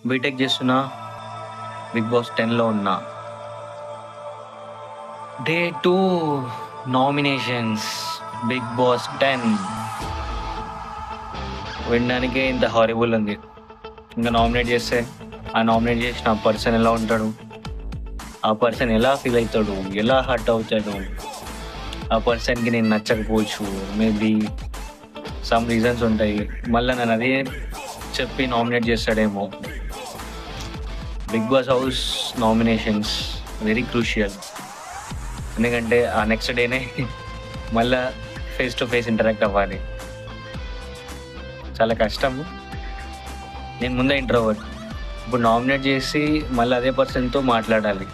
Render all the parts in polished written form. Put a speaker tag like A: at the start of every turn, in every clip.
A: BTech చేస్తున్నా. 'Big boss 10లో ఉన్నా. Day 2 nominations 'big Boss 10' వినడానికే ఇంత హారిబుల్ ఉంది. ఇంకా నామినేట్ చేస్తే ఆ నామినేట్ చేసిన పర్సన్ ఎలా ఉంటాడు, ఆ పర్సన్ ఎలా ఫీల్ అవుతాడు, ఎలా హర్ట్ అవుతాడు, ఆ పర్సన్కి నేను నచ్చకపోవచ్చు, మేబీ సమ్ రీజన్స్ ఉంటాయి. మళ్ళీ నన్ను అదే చెప్పి నామినేట్ చేస్తాడేమో. Bigg Boss house nominations very crucial. ఎందుకంటే ఆ నెక్స్ట్ డేనే మళ్ళా ఫేస్ టు ఫేస్ ఇంటరాక్ట్ అవ్వాలి. చాలా కష్టం. నేను ముందే ఇంట్రోవర్ట్. ఇప్పుడు నామినేట్ చేసి మళ్ళీ అదే పర్సన్తో మాట్లాడాలి.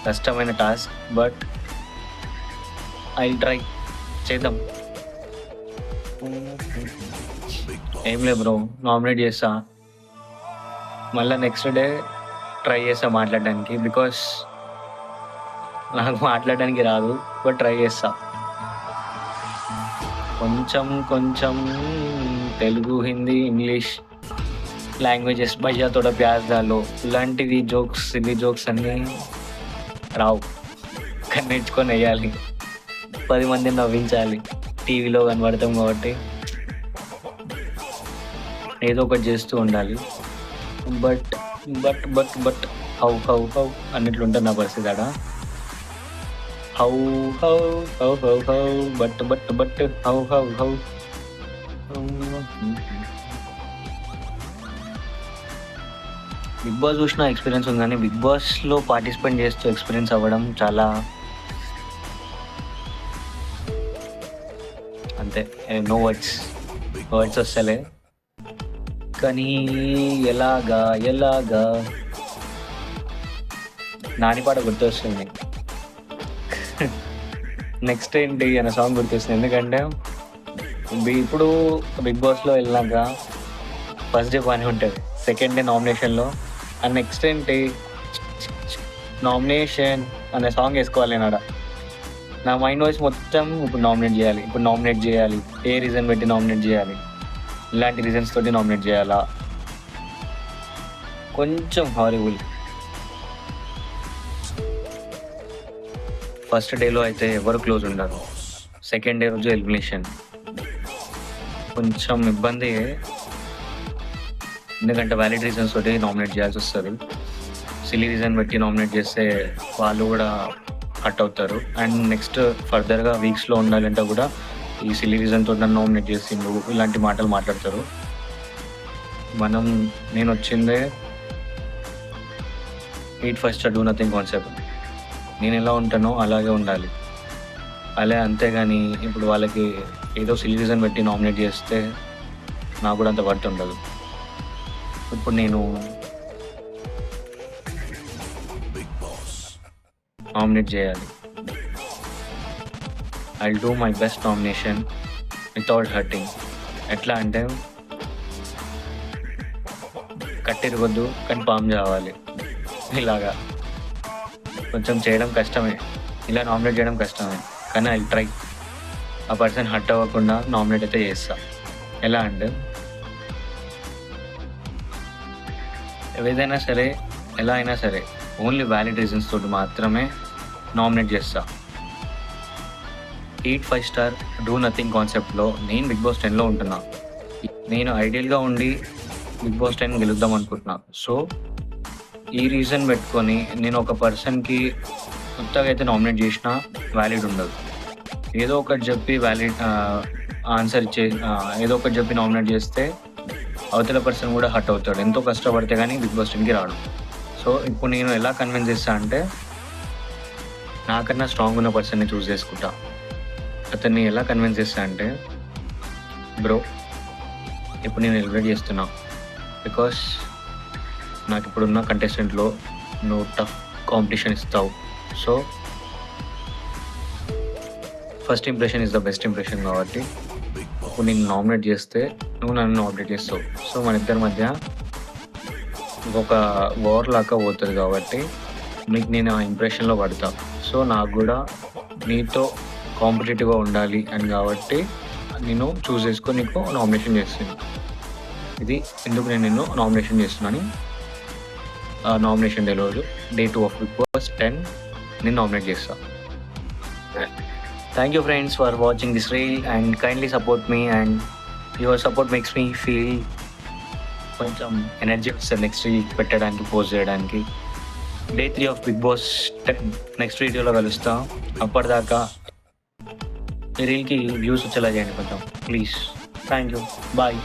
A: కష్టమైన టాస్క్, బట్ ఐ ట్రై. చేద్దాం. ఏం లేదు బ్రో, నామినేట్ చేస్తా, మళ్ళీ నెక్స్ట్ డే ట్రై చేస్తా మాట్లాడడానికి. బికాస్ నాకు మాట్లాడడానికి రాదు, బట్ ట్రై చేస్తా. కొంచెం కొంచెం తెలుగు, హిందీ, ఇంగ్లీష్ లాంగ్వేజెస్ భయ్యా తోడ ప్యాజ్ దాలో ఇలాంటివి జోక్స్, సిల్లీ జోక్స్ అన్నీ రావు, కానీ నేర్చుకొని వేయాలి. 10 మందిని నవ్వించాలి. టీవీలో కనబడతాం కాబట్టి ఏదో ఒకటి చేస్తూ ఉండాలి. But but but but how how how అన్నట్లుంటుంది నా పరిస్థితి ఆడ. How how how how how but but but how how how. Bigg Boss చూసిన ఎక్స్పీరియన్స్ ఉంది, కానీ బిగ్ బాస్లో పార్టిసిపేట్ చేస్తూ ఎక్స్పీరియన్స్ అవ్వడం చాలా అంతే. నో వర్డ్స్ వస్తలే. కానీ ఎలాగా నాని పాట గుర్తొస్తుంది. నెక్స్ట్ ఏంటి అనే సాంగ్ గుర్తొస్తుంది. ఎందుకంటే ఇప్పుడు బిగ్ బాస్లో వెళ్ళినాక ఫస్ట్ డే బాగానే ఉంటుంది, సెకండ్ డే నామినేషన్లో అండ్ నెక్స్ట్ ఏంటి నామినేషన్ అనే సాంగ్ వేసుకోవాలి. నేను నా మైండ్ వాయిస్ మొత్తం ఇప్పుడు నామినేట్ చేయాలి, ఏ రీజన్ పెట్టి నామినేట్ చేయాలి, ఇలాంటి రీజన్స్ తోటి నామినేట్ చేయాలా. కొంచెం హారిబుల్. ఫస్ట్ డేలో అయితే ఎవరు క్లోజ్ ఉండరు, సెకండ్ డే రోజు ఎలిమినేషన్. కొంచెం ఇబ్బంది, ఎందుకంటే వ్యాలిడ్ రీజన్స్ తోటి నామినేట్ చేయాల్సి వస్తుంది. సిల్లీ రీజన్ పెట్టి నామినేట్ చేస్తే వాళ్ళు కూడా హట్ అవుతారు. అండ్ నెక్స్ట్ ఫర్దర్గా వీక్స్లో ఉండాలంటే కూడా ఈ సిల్లీ రీజన్ తోటి నన్ను నామినేట్ చేసిండు, ఇలాంటి మాటలు మాట్లాడతారు. నేను వచ్చిందే eat first do nothing concept. నేను ఎలా ఉంటానో అలాగే ఉండాలి, అంతేగాని ఇప్పుడు వాళ్ళకి ఏదో సిల్లీ రీజన్ పెట్టి నామినేట్ చేస్తే నాకు కూడా అంత వర్త్ ఉండదు. ఇప్పుడు నేను నామినేట్ చేయాలి. I'll do my best nomination without hurting. ఎట్లా అంటే కట్టిరగొద్దు కానీ పాము చావాలి. ఇలాగా కొంచెం చేయడం కష్టమే, ఇలా నామినేట్ చేయడం కష్టమే, కానీ ఐ ట్రై. ఆ పర్సన్ హర్ట్ అవ్వకుండా నామినేట్ అయితే చేస్తా. ఎలా అంటే ఏదైనా సరే, ఎలా అయినా సరే ఓన్లీ వ్యాలిడ్ రీజన్స్ తోటి మాత్రమే నామినేట్ చేస్తా. ఈట్ 5 స్టార్ డూ నథింగ్ కాన్సెప్ట్లో నేను బిగ్ బాస్ 10లో ఉంటున్నా. నేను ఐడియల్గా ఉండి బిగ్ బాస్ 10 గెలుద్దాం అనుకుంటున్నా. సో ఈ రీజన్ పెట్టుకొని నేను ఒక పర్సన్కి కొత్తగా అయితే నామినేట్ చేసినా వ్యాలిడ్ ఉండదు. ఏదో ఒకటి చెప్పి ఆన్సర్ ఏదో ఒకటి చెప్పి నామినేట్ చేస్తే అవతల పర్సన్ కూడా హర్ట్ అవుతాడు. ఎంతో కష్టపడితే కానీ బిగ్ బాస్ 10కి రాడు. సో ఇప్పుడు నేను ఎలా కన్విన్స్ చేస్తా అంటే నాకన్నా స్ట్రాంగ్ ఉన్న పర్సన్ని చూస్ చేసుకుంటా. అతన్ని ఎలా కన్విన్స్ చేస్తా అంటే, బ్రో ఇప్పుడు నేను ఎలిమినేట్ చేస్తున్నా బికాస్ నాకు ఇప్పుడున్న కంటెస్టెంట్లో నువ్వు టఫ్ కాంపిటీషన్ ఇస్తావు. So first impression is the best impression. కాబట్టి ఇప్పుడు నేను నామినేట్ చేస్తే నువ్వు నన్ను నామినేట్ చేస్తావు. సో మన ఇద్దరి మధ్య ఒక వార్ లాగా పోతుంది. కాబట్టి నీకు నేను ఆ ఇంప్రెషన్లో పడతా. సో నాకు కూడా నీతో కాంపిటేటివ్గా ఉండాలి అని, కాబట్టి నేను చూస్ చేసుకొని నీకు నామినేషన్ చేస్తాను. ఇది ఎందుకు నేను నిన్ను నామినేషన్ చేస్తున్నాను. నామినేషన్ డే రోజు డే 2 ఆఫ్ బిగ్ బాస్ 10 నేను నామినేట్ చేస్తా. Thank you friends for watching this reel and kindly support me and your support makes me feel కొంచెం ఎనర్జీ వస్తుంది నెక్స్ట్ రీల్ పెట్టడానికి, పోస్ట్ చేయడానికి. Day 3 of Bigg Boss 10 next వీడియోలో కలుస్తాం. అప్పటిదాకా ఈ రీల్కి వ్యూస్ వచ్చేలా చేయండి కొంచెం ప్లీజ్. Thank you, bye.